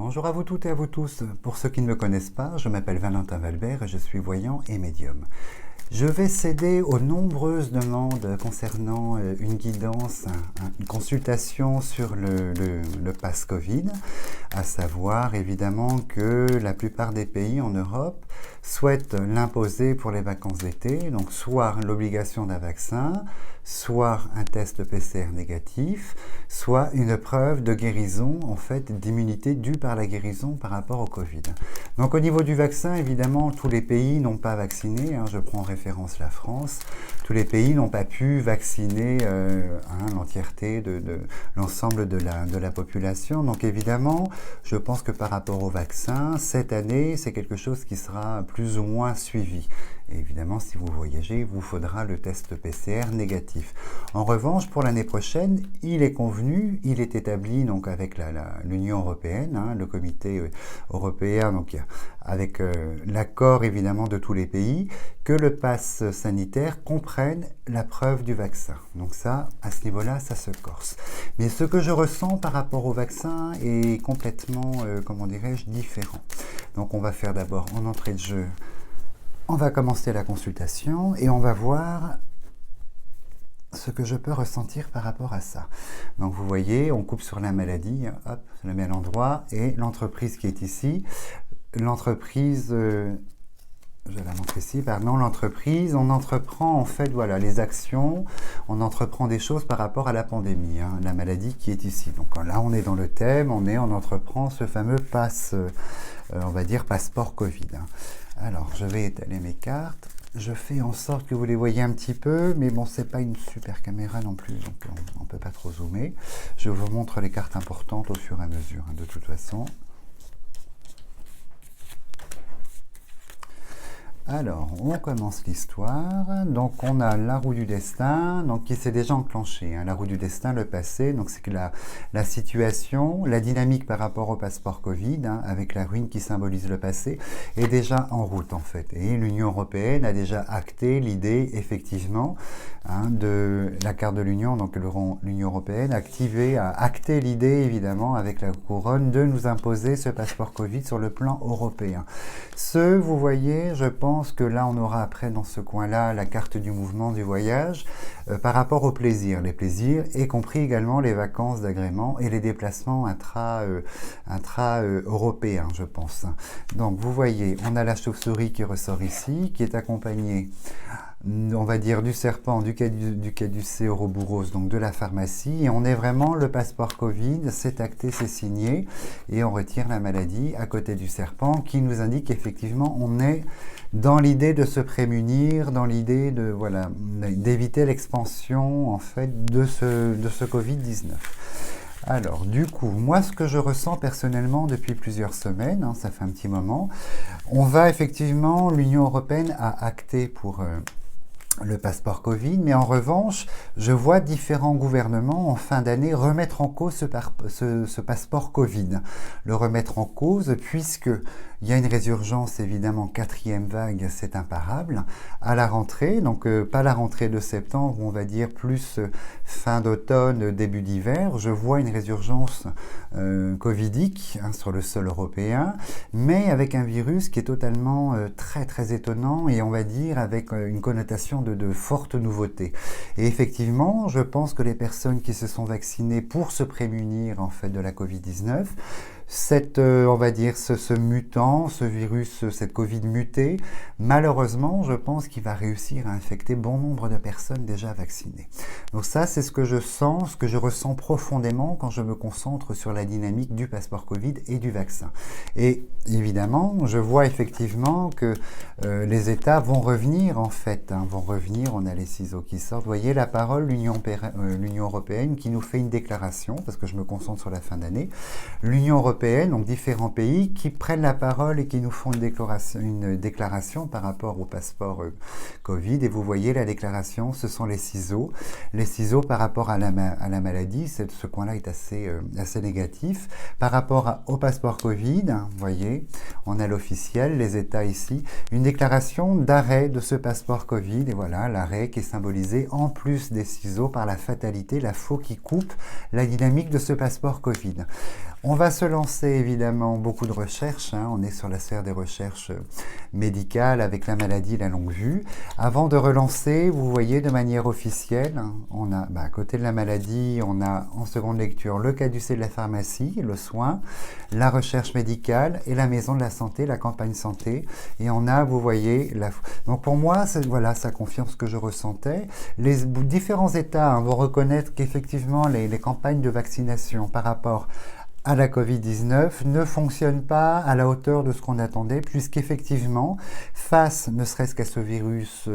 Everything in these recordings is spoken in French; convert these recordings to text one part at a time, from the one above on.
Bonjour à vous toutes et à vous tous. Pour ceux qui ne me connaissent pas, je m'appelle Valentin Valbert et je suis voyant et médium. Je vais céder aux nombreuses demandes concernant une guidance, une consultation sur le pass Covid, à savoir évidemment que la plupart des pays en Europe souhaitent l'imposer pour les vacances d'été, donc soit l'obligation d'un vaccin, soit un test PCR négatif, soit une preuve de guérison, en fait, d'immunité due par la guérison par rapport au Covid. Donc au niveau du vaccin, évidemment, tous les pays n'ont pas vacciné, je prends en référence la France, tous les pays n'ont pas pu vacciner l'entièreté de l'ensemble de la population. Donc évidemment, je pense que par rapport au vaccin, cette année, c'est quelque chose qui sera plus ou moins suivi. Et évidemment, si vous voyagez, il vous faudra le test PCR négatif. En revanche, pour l'année prochaine, il est convenu, il est établi donc avec l'Union européenne, le comité européen, donc avec l'accord évidemment de tous les pays, que le pass sanitaire comprenne la preuve du vaccin. Donc ça, à ce niveau-là, ça se corse. Mais ce que je ressens par rapport au vaccin est complètement, comment dirais-je, différent. Donc on va faire d'abord en entrée de jeu. On va commencer la consultation et on va voir ce que je peux ressentir par rapport à ça. Donc vous voyez, on coupe sur la maladie, hop, je la mets à l'endroit, et l'entreprise qui est ici, l'entreprise, je la montre ici, pardon, l'entreprise, on entreprend en fait, voilà, les actions, on entreprend des choses par rapport à la pandémie, la maladie qui est ici. Donc là, on est dans le thème, on entreprend ce fameux pass, on va dire passeport Covid. Alors, je vais étaler mes cartes. Je fais en sorte que vous les voyez un petit peu, mais bon, c'est pas une super caméra non plus, donc on ne peut pas trop zoomer. Je vous montre les cartes importantes au fur et à mesure, de toute façon. Alors, on commence l'histoire. Donc, on a la roue du destin, donc qui s'est déjà enclenchée. La roue du destin, le passé, donc c'est que la situation, la dynamique par rapport au passeport Covid, avec la ruine qui symbolise le passé, est déjà en route en fait. Et l'Union européenne a déjà acté l'idée, effectivement, de la carte de l'Union, donc l'Union européenne, a acté l'idée, évidemment, avec la couronne, de nous imposer ce passeport Covid sur le plan européen. Vous voyez, je pense que là, on aura après dans ce coin-là la carte du mouvement du voyage par rapport aux plaisirs. Les plaisirs, y compris également les vacances d'agrément et les déplacements intra-européens, je pense. Donc, vous voyez, on a la chauve-souris qui ressort ici, qui est accompagnée, on va dire, du serpent, du caducée ouroboros, donc de la pharmacie, et on est vraiment le passeport Covid, c'est acté, c'est signé, et on retire la maladie à côté du serpent, qui nous indique qu'effectivement on est dans l'idée de se prémunir, dans l'idée de d'éviter l'expansion en fait de ce Covid-19. Alors, du coup, moi, ce que je ressens personnellement depuis plusieurs semaines, ça fait un petit moment, l'Union européenne a acté pour le passeport Covid, mais en revanche, je vois différents gouvernements en fin d'année remettre en cause ce passeport Covid. Le remettre en cause puisque il y a une résurgence, évidemment, quatrième vague, c'est imparable, à la rentrée, donc pas la rentrée de septembre, on va dire plus fin d'automne, début d'hiver, je vois une résurgence covidique sur le sol européen, mais avec un virus qui est totalement très très étonnant et on va dire avec une connotation de forte nouveauté. Et effectivement, je pense que les personnes qui se sont vaccinées pour se prémunir en fait de la Covid-19, on va dire, ce mutant, ce virus, cette Covid mutée, malheureusement, je pense qu'il va réussir à infecter bon nombre de personnes déjà vaccinées. Donc ça, c'est ce que je sens, ce que je ressens profondément quand je me concentre sur la dynamique du passeport Covid et du vaccin. Et évidemment, je vois effectivement que les États vont revenir, en fait, vont revenir, on a les ciseaux qui sortent. Vous voyez la parole, l'Union européenne qui nous fait une déclaration, parce que je me concentre sur la fin d'année, l'Union européenne, donc différents pays qui prennent la parole et qui nous font une déclaration par rapport au passeport Covid. Et vous voyez la déclaration, ce sont les ciseaux par rapport à la maladie, ce coin-là est assez négatif. Par rapport au passeport Covid, vous voyez, on a l'officiel, les États ici, une déclaration d'arrêt de ce passeport Covid, et voilà, l'arrêt qui est symbolisé en plus des ciseaux par la fatalité, la faux qui coupe la dynamique de ce passeport Covid. On va se lancer lancé évidemment beaucoup de recherches, hein. On est sur la sphère des recherches médicales avec la maladie, la longue vue. Avant de relancer, vous voyez de manière officielle, hein, on a à côté de la maladie, on a en seconde lecture le caducée de la pharmacie, le soin, la recherche médicale et la maison de la santé, la campagne santé. Et on a, vous voyez, donc pour moi, voilà, ça confirme ce que je ressentais. Les différents États, hein, vont reconnaître qu'effectivement les campagnes de vaccination par rapport à la Covid-19 ne fonctionne pas à la hauteur de ce qu'on attendait, puisqu'effectivement, face ne serait-ce qu'à ce virus,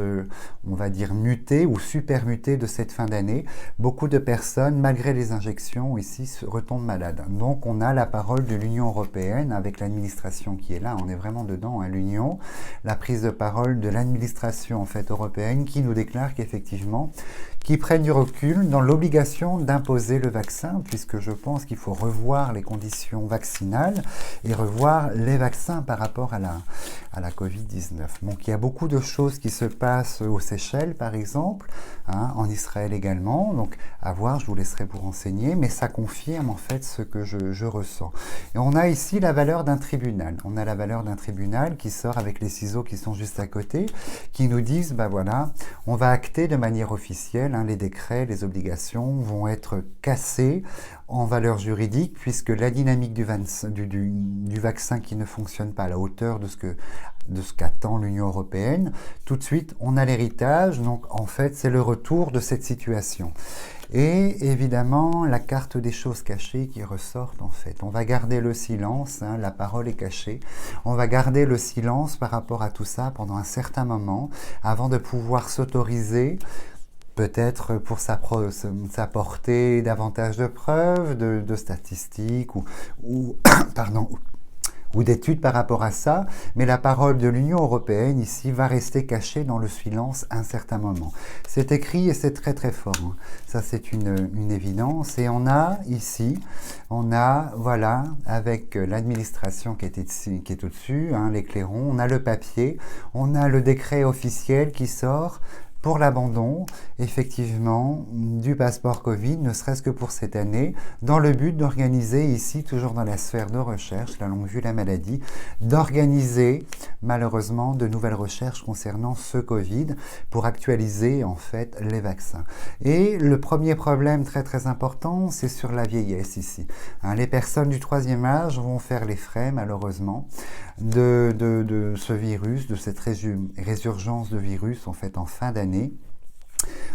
on va dire muté ou super muté de cette fin d'année, beaucoup de personnes, malgré les injections, ici, retombent malades. Donc on a la parole de l'Union européenne, avec l'administration qui est là, on est vraiment dedans, hein, l'Union, la prise de parole de l'administration en fait européenne qui nous déclare qu'effectivement, qui prennent du recul dans l'obligation d'imposer le vaccin, puisque je pense qu'il faut revoir les conditions vaccinales et revoir les vaccins par rapport à la Covid-19. Donc il y a beaucoup de choses qui se passent aux Seychelles, par exemple, hein, en Israël également, donc à voir, je vous laisserai vous renseigner, mais ça confirme en fait ce que je ressens. Et on a ici la valeur d'un tribunal. On a la valeur d'un tribunal qui sort avec les ciseaux qui sont juste à côté, qui nous disent, bah voilà, on va acter de manière officielle, hein, les décrets, les obligations vont être cassés en valeur juridique, puisque la dynamique du vaccin qui ne fonctionne pas à la hauteur de ce qu'attend l'Union européenne, tout de suite, on a l'héritage. Donc, en fait, c'est le retour de cette situation. Et évidemment, la carte des choses cachées qui ressortent, en fait. On va garder le silence, hein, la parole est cachée. On va garder le silence par rapport à tout ça pendant un certain moment, avant de pouvoir s'autoriser, peut-être pour s'apporter davantage de preuves, de statistiques pardon, ou d'études par rapport à ça, mais la parole de l'Union européenne ici va rester cachée dans le silence un certain moment. C'est écrit et c'est très très fort, hein. Ça c'est une évidence. Et on a ici, voilà, avec l'administration qui est au-dessus, hein, les clairons, on a le papier, on a le décret officiel qui sort pour l'abandon, effectivement, du passeport Covid, ne serait-ce que pour cette année, dans le but d'organiser ici, toujours dans la sphère de recherche, la longue vue, la maladie, d'organiser, malheureusement, de nouvelles recherches concernant ce Covid pour actualiser, en fait, les vaccins. Et le premier problème très très important, c'est sur la vieillesse ici. Hein, les personnes du troisième âge vont faire les frais, malheureusement, de ce virus, de cette résurgence de virus, en fait, en fin d'année.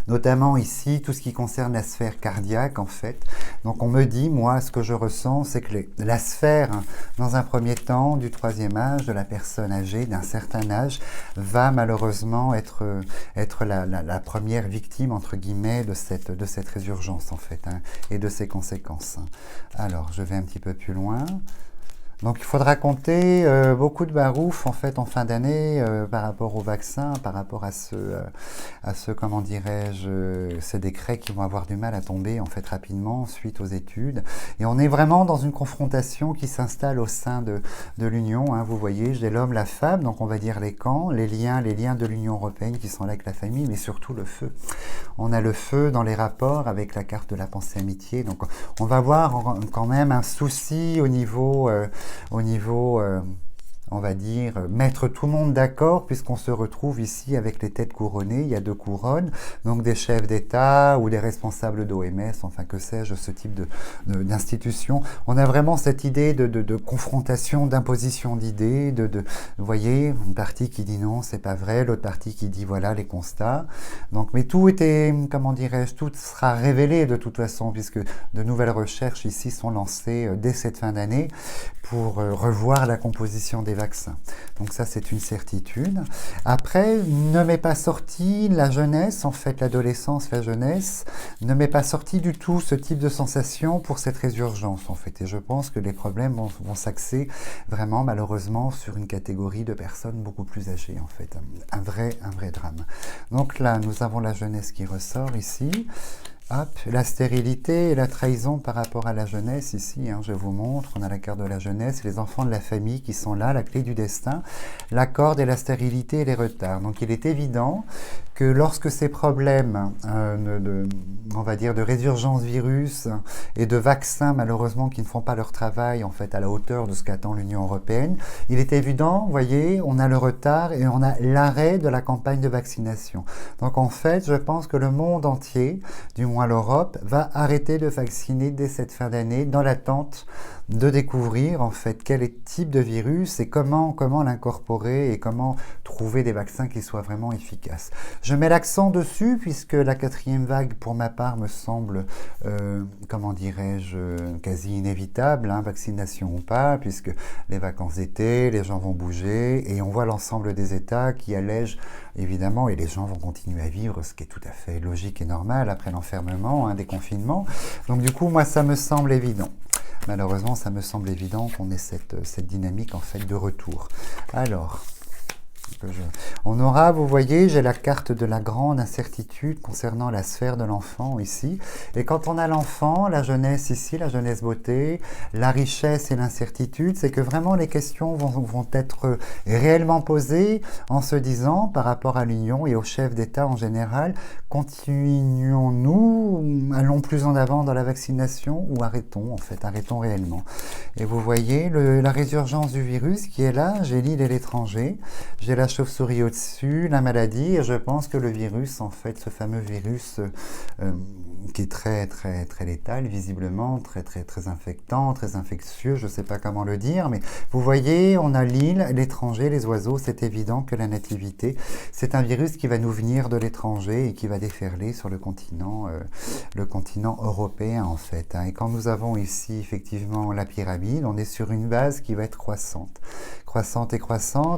Notamment ici, tout ce qui concerne la sphère cardiaque, en fait. Donc on me dit, moi, ce que je ressens, c'est que la sphère, hein, dans un premier temps, du troisième âge, de la personne âgée, d'un certain âge, va malheureusement être la première victime, entre guillemets, de cette résurgence, en fait, hein, et de ses conséquences. Alors, je vais un petit peu plus loin. Donc il faudra compter beaucoup de barouf en fait en fin d'année par rapport au vaccin, par rapport à ce comment dirais-je, ces décrets qui vont avoir du mal à tomber en fait rapidement suite aux études. Et on est vraiment dans une confrontation qui s'installe au sein de l'Union. Hein, vous voyez, j'ai l'homme, la femme, donc on va dire les camps, les liens de l'Union européenne qui sont là avec la famille, mais surtout le feu. On a le feu dans les rapports avec la carte de la pensée amitié. Donc on va voir quand même un souci au niveau on va dire, mettre tout le monde d'accord, puisqu'on se retrouve ici avec les têtes couronnées, il y a 2 couronnes, donc des chefs d'État ou des responsables d'OMS, enfin que sais-je, ce type d'institution. On a vraiment cette idée de confrontation, d'imposition d'idées, vous voyez, une partie qui dit non, c'est pas vrai, l'autre partie qui dit voilà les constats. Donc, mais tout était, comment dirais-je, tout sera révélé de toute façon, puisque de nouvelles recherches ici sont lancées dès cette fin d'année pour revoir la composition des vaccins. Donc ça, c'est une certitude. Après, ne m'est pas sorti la jeunesse, en fait, l'adolescence, la jeunesse, ne m'est pas sorti du tout ce type de sensation pour cette résurgence, en fait. Et je pense que les problèmes vont s'axer vraiment, malheureusement, sur une catégorie de personnes beaucoup plus âgées, en fait. Un vrai drame. Donc là, nous avons la jeunesse qui ressort ici. Hop, la stérilité et la trahison par rapport à la jeunesse ici, je vous montre, on a la carte de la jeunesse, les enfants de la famille qui sont là, la clé du destin, la corde et la stérilité et les retards. Donc il est évident que lorsque ces problèmes on va dire de résurgence virus et de vaccins malheureusement qui ne font pas leur travail en fait à la hauteur de ce qu'attend l'Union européenne, il est évident, vous voyez, on a le retard et on a l'arrêt de la campagne de vaccination. Donc en fait, je pense que le monde entier, du moins l'Europe, va arrêter de vacciner dès cette fin d'année dans l'attente de découvrir en fait quel type de virus et comment l'incorporer et comment trouver des vaccins qui soient vraiment efficaces. Je mets l'accent dessus puisque la 4e vague pour ma part me semble, comment dirais-je, quasi inévitable, vaccination ou pas, puisque les vacances d'été, les gens vont bouger et on voit l'ensemble des États qui allègent évidemment et les gens vont continuer à vivre, ce qui est tout à fait logique et normal après l'enfermement, des confinements. Donc du coup, moi ça me semble évident. Malheureusement, ça me semble évident qu'on ait cette dynamique en fait de retour. Alors, on aura, vous voyez, j'ai la carte de la grande incertitude concernant la sphère de l'enfant ici. Et quand on a l'enfant, la jeunesse ici, la jeunesse beauté, la richesse et l'incertitude, c'est que vraiment les questions vont être réellement posées en se disant, par rapport à l'Union et aux chefs d'État en général, continuons-nous, allons plus en avant dans la vaccination ou arrêtons réellement. Et vous voyez la résurgence du virus qui est là, j'ai l'île et l'étranger, j'ai la chauve-souris au-dessus, la maladie, et je pense que le virus, en fait, ce fameux virus qui est très létal, visiblement, très infectant, très infectieux, je ne sais pas comment le dire, mais vous voyez, on a l'île, l'étranger, les oiseaux, c'est évident que la nativité, c'est un virus qui va nous venir de l'étranger et qui va déferler sur le continent européen, en fait. Et quand nous avons ici, effectivement, la pyramide, on est sur une base qui va être croissante,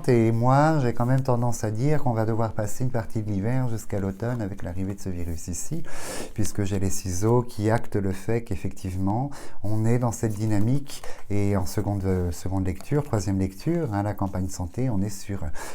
et moi, j'ai quand même tendance à dire qu'on va devoir passer une partie de l'hiver jusqu'à l'automne avec l'arrivée de ce virus ici, puisque j'ai les ciseaux qui actent le fait qu'effectivement, on est dans cette dynamique et en seconde lecture, troisième lecture, la campagne santé, on est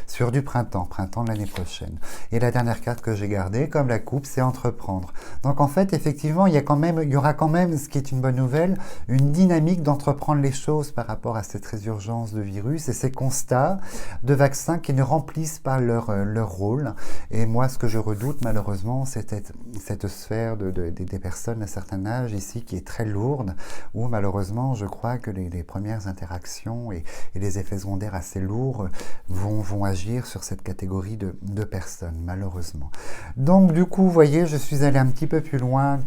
sur du printemps de l'année prochaine. Et la dernière carte que j'ai gardée, comme la coupe, c'est entreprendre. Donc en fait, effectivement, il y aura quand même, ce qui est une bonne nouvelle, une dynamique d'entreprendre les choses par rapport à cette résurgence de virus et ces constats de vaccins qui ne remplissent pas leur rôle. Et moi, ce que je redoute malheureusement, c'est cette sphère des personnes d'un certain âge ici qui est très lourde, où malheureusement, je crois que les premières interactions et les effets secondaires assez lourds vont agir sur cette catégorie de personnes, malheureusement. Donc, du coup, vous voyez, je suis allé un petit peu plus loin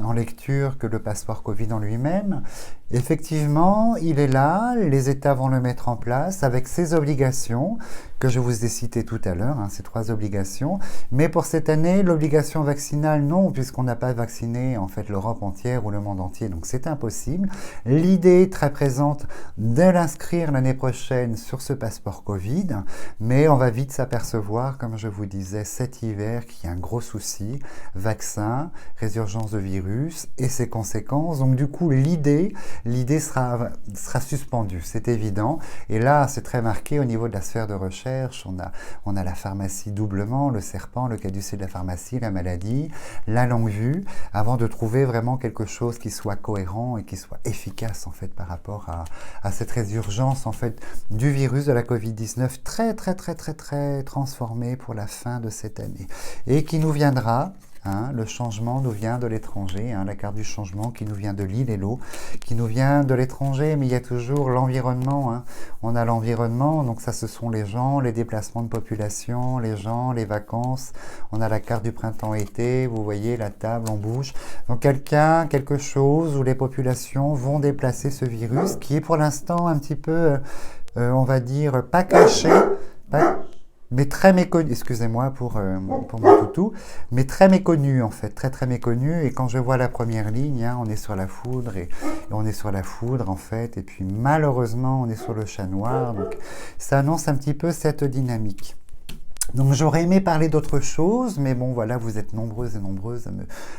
en lecture que le passeport Covid en lui-même. Effectivement, il est là, les États vont le mettre en place avec ses obligations que je vous ai citées tout à l'heure, ces 3 obligations. Mais pour cette année, l'obligation vaccinale, non, puisqu'on n'a pas vacciné en fait l'Europe entière ou le monde entier, donc c'est impossible. L'idée très présente de l'inscrire l'année prochaine sur ce passeport Covid, mais on va vite s'apercevoir, comme je vous disais, cet hiver, qu'il y a un gros souci, vaccin, résurgence de virus et ses conséquences. Donc du coup, l'idée sera suspendue, c'est évident. Et là, c'est très marqué au niveau de la sphère de recherche. On a la pharmacie doublement, le serpent, le caducée de la pharmacie, la maladie, la longue vue, avant de trouver vraiment quelque chose qui soit cohérent et qui soit efficace en fait par rapport à cette résurgence en fait du virus de la Covid-19 très transformé pour la fin de cette année et qui nous viendra. Le changement nous vient de l'étranger, la carte du changement qui nous vient de l'île et l'eau, qui nous vient de l'étranger, mais il y a toujours l'environnement. On a l'environnement, donc ça ce sont les gens, les déplacements de population, les gens, les vacances. On a la carte du printemps-été, vous voyez la table, on bouge. Donc quelque chose où les populations vont déplacer ce virus qui est pour l'instant un petit peu, on va dire, pas caché, mais très méconnu, excusez-moi pour mon toutou, mais très méconnu en fait, très méconnu. Et quand je vois la première ligne, on est sur la foudre et on est sur la foudre en fait, et puis malheureusement on est sur le chat noir. Donc ça annonce un petit peu cette dynamique. Donc j'aurais aimé parler d'autre chose, mais bon voilà, vous êtes nombreuses et nombreuses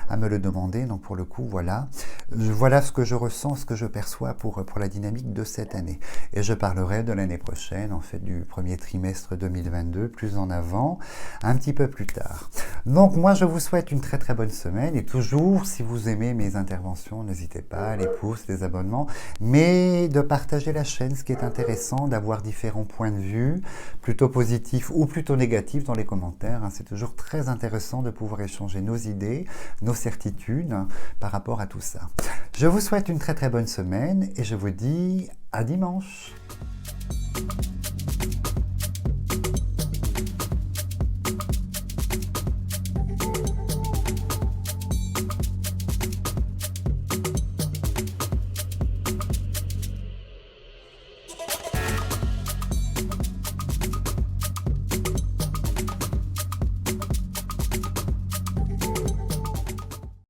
à me le demander, donc pour le coup voilà ce que je ressens, ce que je perçois pour la dynamique de cette année. Et je parlerai de l'année prochaine, en fait du premier trimestre 2022, plus en avant, un petit peu plus tard. Donc moi je vous souhaite une très très bonne semaine et toujours si vous aimez mes interventions, n'hésitez pas, les pouces, les abonnements, mais de partager la chaîne, ce qui est intéressant, d'avoir différents points de vue, plutôt positifs ou plutôt négatifs dans les commentaires. C'est toujours très intéressant de pouvoir échanger nos idées, nos certitudes par rapport à tout ça. Je vous souhaite une très très bonne semaine et je vous dis à dimanche.